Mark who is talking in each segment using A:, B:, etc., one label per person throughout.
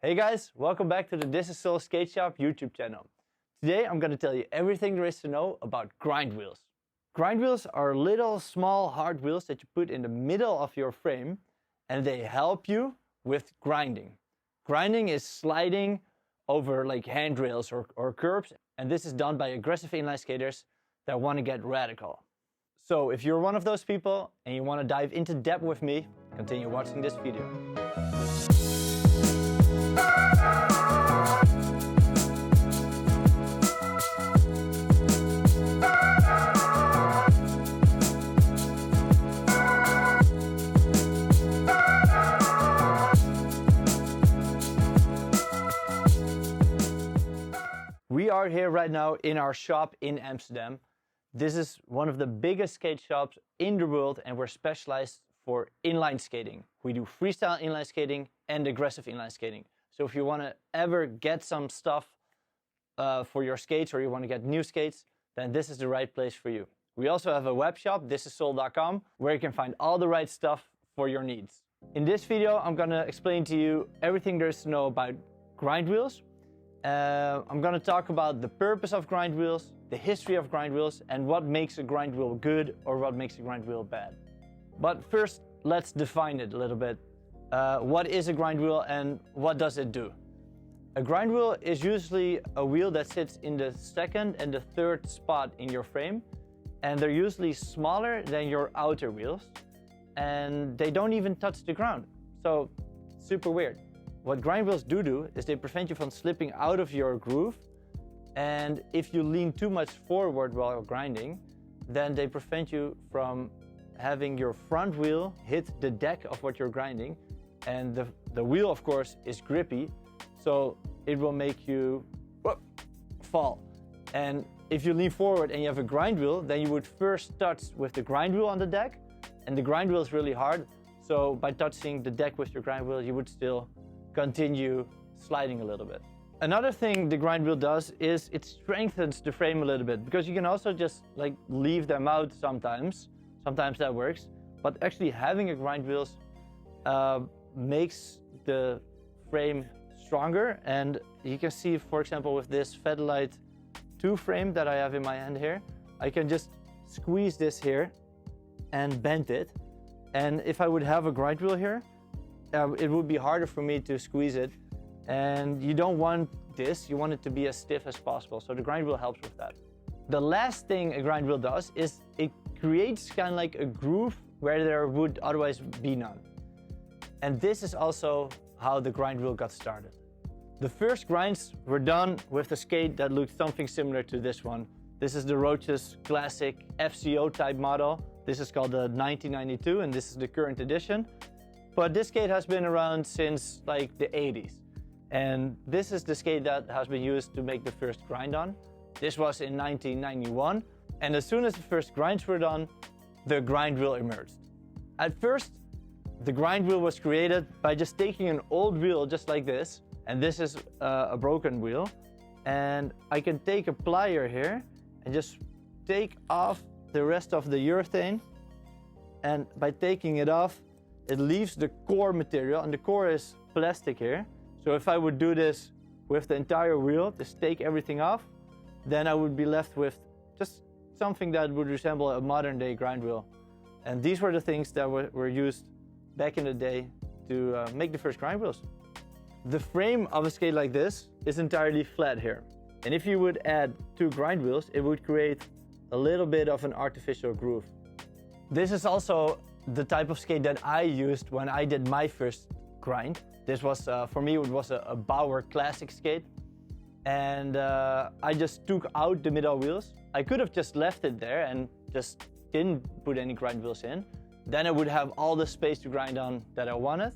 A: Hey guys, welcome back to the Thisissoul Shop YouTube channel. Today I'm going to tell you everything there is to know about grind wheels. Grind wheels are little small hard wheels that you put in the middle of your frame and they help you with grinding. Grinding is sliding over like handrails or curbs, and this is done by aggressive inline skaters that want to get radical. So if you're one of those people and you want to dive into depth with me, continue watching this video. We are here right now in our shop in Amsterdam. This is one of the biggest skate shops in the world and we're specialized for inline skating. We do freestyle inline skating and aggressive inline skating. So if you want to ever get some stuff for your skates or you want to get new skates, then this is the right place for you. We also have a web shop, Thisissoul.com, where you can find all the right stuff for your needs. In this video, I'm going to explain to you everything there is to know about grind wheels. I'm going to talk about the purpose of grind wheels, the history of grind wheels, and what makes a grind wheel good or what makes a grind wheel bad. But first, let's define it a little bit. What is a grind wheel and what does it do? A grind wheel is usually a wheel that sits in the second and the third spot in your frame, and they're usually smaller than your outer wheels, and they don't even touch the ground. So, super weird. What grind wheels do is they prevent you from slipping out of your groove, and if you lean too much forward while grinding, then they prevent you from having your front wheel hit the deck of what you're grinding, and the wheel of course is grippy, so it will make you fall. And if you lean forward and you have a grind wheel, then you would first touch with the grind wheel on the deck, and the grind wheel is really hard, so by touching the deck with your grind wheel you would still continue sliding a little bit. Another thing the grind wheel does is it strengthens the frame a little bit, because you can also just like leave them out sometimes that works, but actually having a grind wheels makes the frame stronger. And you can see, for example, with this Featherlight 2 frame that I have in my hand here, I can just squeeze this here and bend it, and if I would have a grind wheel here, it would be harder for me to squeeze it, and you don't want this, you want it to be as stiff as possible, so the grind wheel helps with that. The last thing a grind wheel does is it creates kind of like a groove where there would otherwise be none. And this is also how the grind wheel got started. The first grinds were done with a skate that looked something similar to this one. This is the Roach's classic FCO type model. This is called the 1992 and this is the current edition. But this skate has been around since like the 80s. And this is the skate that has been used to make the first grind on. This was in 1991. And as soon as the first grinds were done, the grind wheel emerged. At first, the grind wheel was created by just taking an old wheel just like this. And this is a broken wheel. And I can take a plier here and just take off the rest of the urethane. And by taking it off, it leaves the core material, and the core is plastic here. So if I would do this with the entire wheel, just take everything off, then I would be left with just something that would resemble a modern day grind wheel. And these were the things that were used back in the day to make the first grind wheels. The frame of a skate like this is entirely flat here. And if you would add 2 grind wheels, it would create a little bit of an artificial groove. This is also the type of skate that I used when I did my first grind. This was, for me, it was a Bauer classic skate. And I just took out the middle wheels. I could have just left it there and just didn't put any grind wheels in. Then I would have all the space to grind on that I wanted.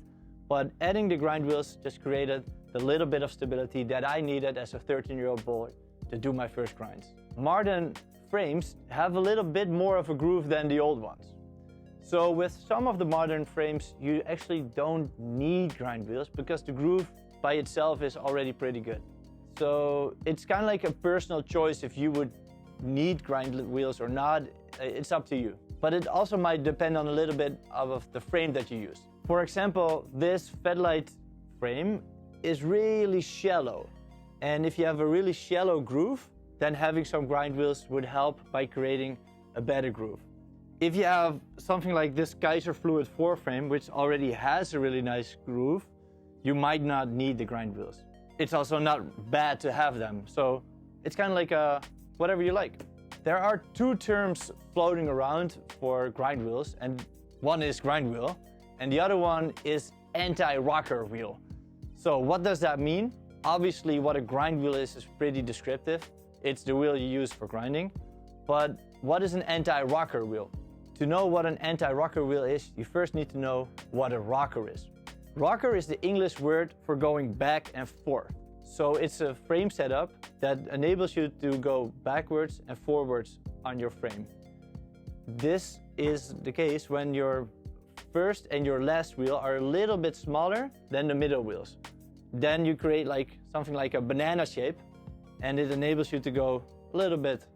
A: But adding the grind wheels just created the little bit of stability that I needed as a 13-year-old boy to do my first grinds. Modern frames have a little bit more of a groove than the old ones. So with some of the modern frames, you actually don't need grind wheels because the groove by itself is already pretty good. So it's kind of like a personal choice if you would need grind wheels or not. It's up to you. But it also might depend on a little bit of the frame that you use. For example, this Featherlight frame is really shallow. And if you have a really shallow groove, then having some grind wheels would help by creating a better groove. If you have something like this Kaiser Fluid 4 frame, which already has a really nice groove, you might not need the grind wheels. It's also not bad to have them, so it's kind of like whatever you like. There are two terms floating around for grind wheels, and one is grind wheel, and the other one is anti-rocker wheel. So what does that mean? Obviously, what a grind wheel is pretty descriptive. It's the wheel you use for grinding. But what is an anti-rocker wheel? To know what an anti-rocker wheel is, you first need to know what a rocker is. Rocker is the English word for going back and forth. So it's a frame setup that enables you to go backwards and forwards on your frame. This is the case when your first and your last wheel are a little bit smaller than the middle wheels. Then you create like something like a banana shape, and it enables you to go a little bit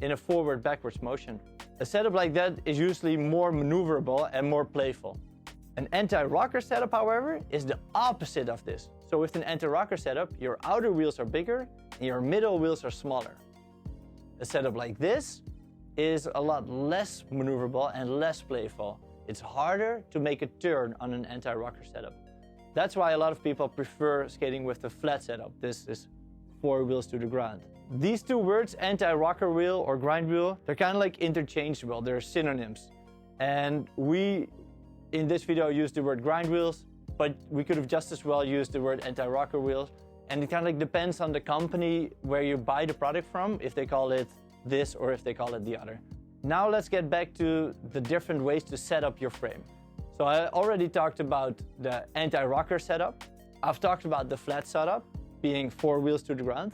A: in a forward-backwards motion. A setup like that is usually more maneuverable and more playful. An anti-rocker setup, however, is the opposite of this. So with an anti-rocker setup, your outer wheels are bigger and your middle wheels are smaller. A setup like this is a lot less maneuverable and less playful. It's harder to make a turn on an anti-rocker setup. That's why a lot of people prefer skating with the flat setup. This is 4 wheels to the ground. These two words, anti-rocker wheel or grind wheel, they're kind of like interchangeable. They're synonyms. And we, in this video, use the word grind wheels, but we could have just as well used the word anti-rocker wheels. And it kind of like depends on the company where you buy the product from, if they call it this or if they call it the other. Now let's get back to the different ways to set up your frame. So I already talked about the anti-rocker setup. I've talked about the flat setup, being 4 wheels to the ground.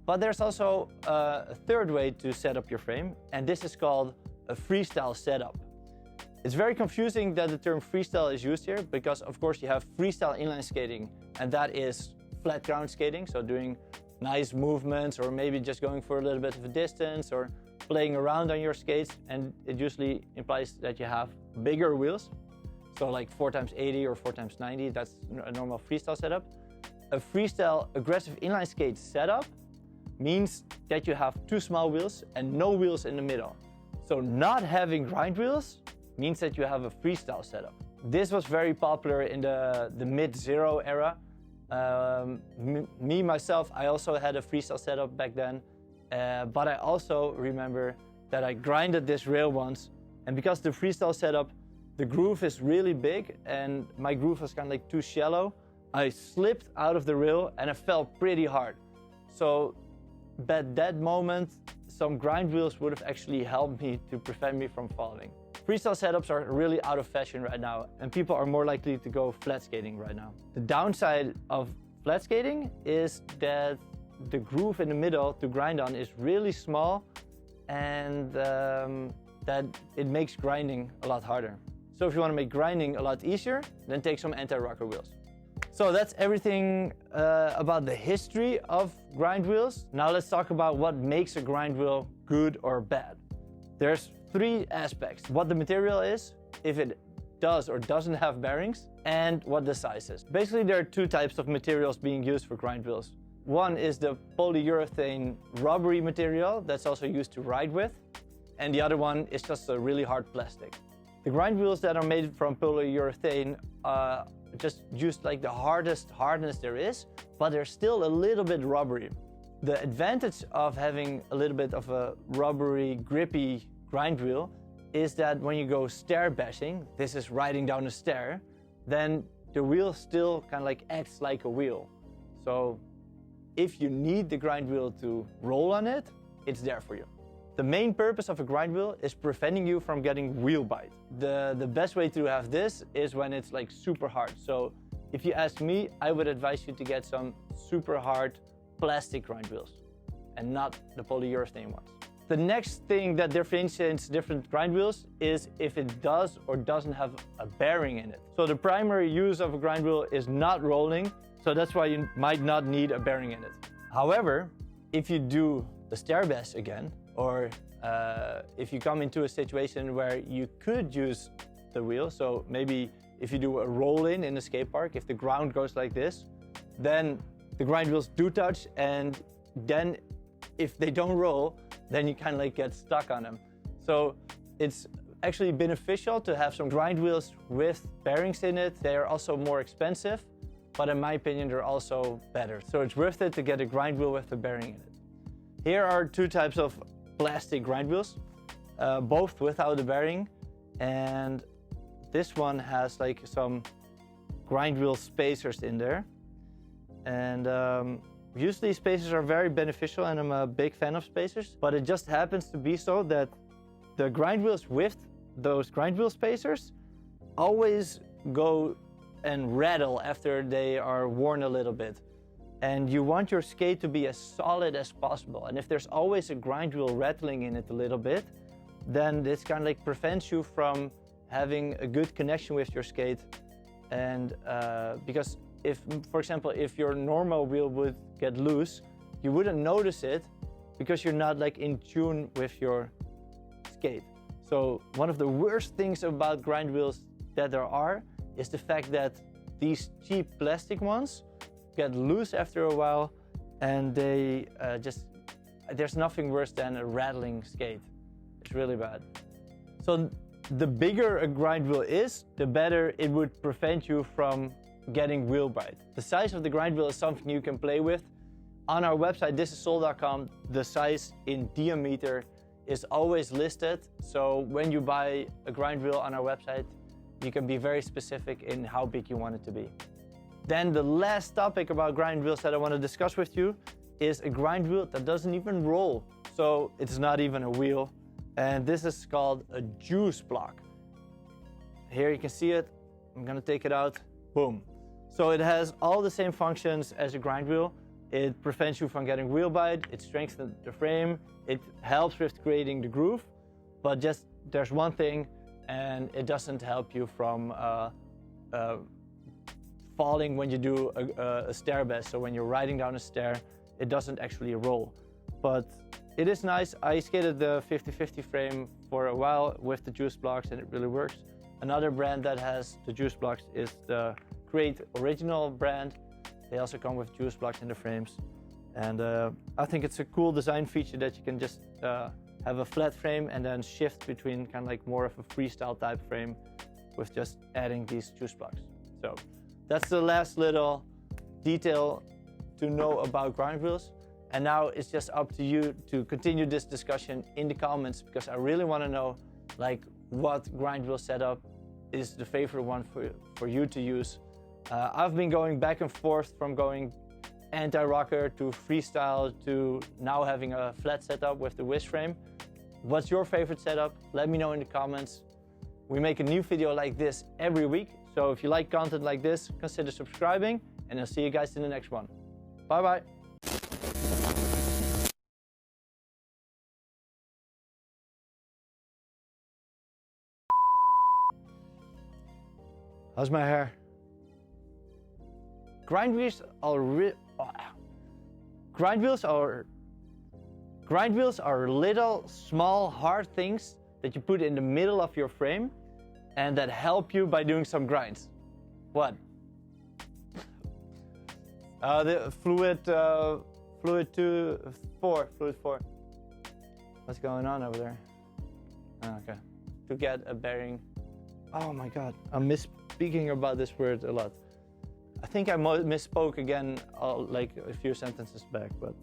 A: But there's also a third way to set up your frame, and this is called a freestyle setup. It's very confusing that the term freestyle is used here because, of course, you have freestyle inline skating, and that is flat ground skating, so doing nice movements or maybe just going for a little bit of a distance or playing around on your skates, and it usually implies that you have bigger wheels. So like 4x80 or 4x90, that's a normal freestyle setup. A freestyle aggressive inline skate setup means that you have 2 small wheels and no wheels in the middle. So not having grind wheels means that you have a freestyle setup. This was very popular in the mid-zero era. Myself, I also had a freestyle setup back then, but I also remember that I grinded this rail once, and because the freestyle setup, the groove is really big and my groove was kind of like too shallow, I slipped out of the rail and I fell pretty hard. So at that moment, some grind wheels would have actually helped me to prevent me from falling. Freestyle setups are really out of fashion right now, and people are more likely to go flat skating right now. The downside of flat skating is that the groove in the middle to grind on is really small, and that it makes grinding a lot harder. So if you want to make grinding a lot easier, then take some anti-rocker wheels. So that's everything about the history of grind wheels. Now let's talk about what makes a grind wheel good or bad. There's 3 aspects: what the material is, if it does or doesn't have bearings, and what the size is. Basically, there are 2 types of materials being used for grind wheels. One is the polyurethane rubbery material that's also used to ride with, and the other one is just a really hard plastic. The grind wheels that are made from polyurethane just use like the hardest hardness there is, but they're still a little bit rubbery. The advantage of having a little bit of a rubbery, grippy grind wheel is that when you go stair bashing, this is riding down a stair, then the wheel still kind of like acts like a wheel. So if you need the grind wheel to roll on it, it's there for you. The main purpose of a grind wheel is preventing you from getting wheel bite. The best way to have this is when it's like super hard. So if you ask me, I would advise you to get some super hard plastic grind wheels and not the polyurethane ones. The next thing that differentiates different grind wheels is if it does or doesn't have a bearing in it. So the primary use of a grind wheel is not rolling, so that's why you might not need a bearing in it. However, if you do the stair bash again, or if you come into a situation where you could use the wheel, so maybe if you do a roll-in a skate park, if the ground goes like this, then the grind wheels do touch, and then if they don't roll, then you kind of like get stuck on them. So it's actually beneficial to have some grind wheels with bearings in it. They are also more expensive, but in my opinion, they're also better. So it's worth it to get a grind wheel with a bearing in it. Here are two types of plastic grind wheels, both without a bearing. And this one has like some grind wheel spacers in there. And usually spacers are very beneficial, and I'm a big fan of spacers, but it just happens to be so that the grind wheels with those grind wheel spacers always go and rattle after they are worn a little bit. And you want your skate to be as solid as possible. And if there's always a grind wheel rattling in it a little bit, then this kind of like prevents you from having a good connection with your skate. And because if, for example, if your normal wheel would get loose, you wouldn't notice it because you're not like in tune with your skate. So one of the worst things about grind wheels that there are is the fact that these cheap plastic ones get loose after a while, and they there's nothing worse than a rattling skate. It's really bad. So the bigger a grind wheel is, the better it would prevent you from getting wheel bite. The size of the grind wheel is something you can play with. On our website, thisissoul.com, the size in diameter is always listed. So when you buy a grind wheel on our website, you can be very specific in how big you want it to be. Then the last topic about grind wheels that I want to discuss with you is a grind wheel that doesn't even roll. So it's not even a wheel. And this is called a juice block. Here you can see it. I'm gonna take it out. Boom. So it has all the same functions as a grind wheel. It prevents you from getting wheel bite. It strengthens the frame. It helps with creating the groove. But just there's one thing, and it doesn't help you from falling when you do a stair best. So when you're riding down a stair, it doesn't actually roll. But it is nice. I skated the 50/50 frame for a while with the juice blocks, and it really works. Another brand that has the juice blocks is the Create Original brand. They also come with juice blocks in the frames. And I think it's a cool design feature that you can just have a flat frame and then shift between kind of like more of a freestyle type frame with just adding these juice blocks. So that's the last little detail to know about grind wheels. And now it's just up to you to continue this discussion in the comments, because I really want to know like what grind wheel setup is the favorite one for you to use. I've been going back and forth from going anti-rocker to freestyle to now having a flat setup with the whiz frame. What's your favorite setup? Let me know in the comments. We make a new video like this every week. So if you like content like this, consider subscribing, and I'll see you guys in the next one. Bye bye. How's my hair? Grind wheels are little, small, hard things that you put in the middle of your frame and that help you by doing some grinds. What? The fluid 4. What's going on over there? Oh, okay. To get a bearing. Oh my God, I'm misspeaking about this word a lot. I think I misspoke again like a few sentences back, but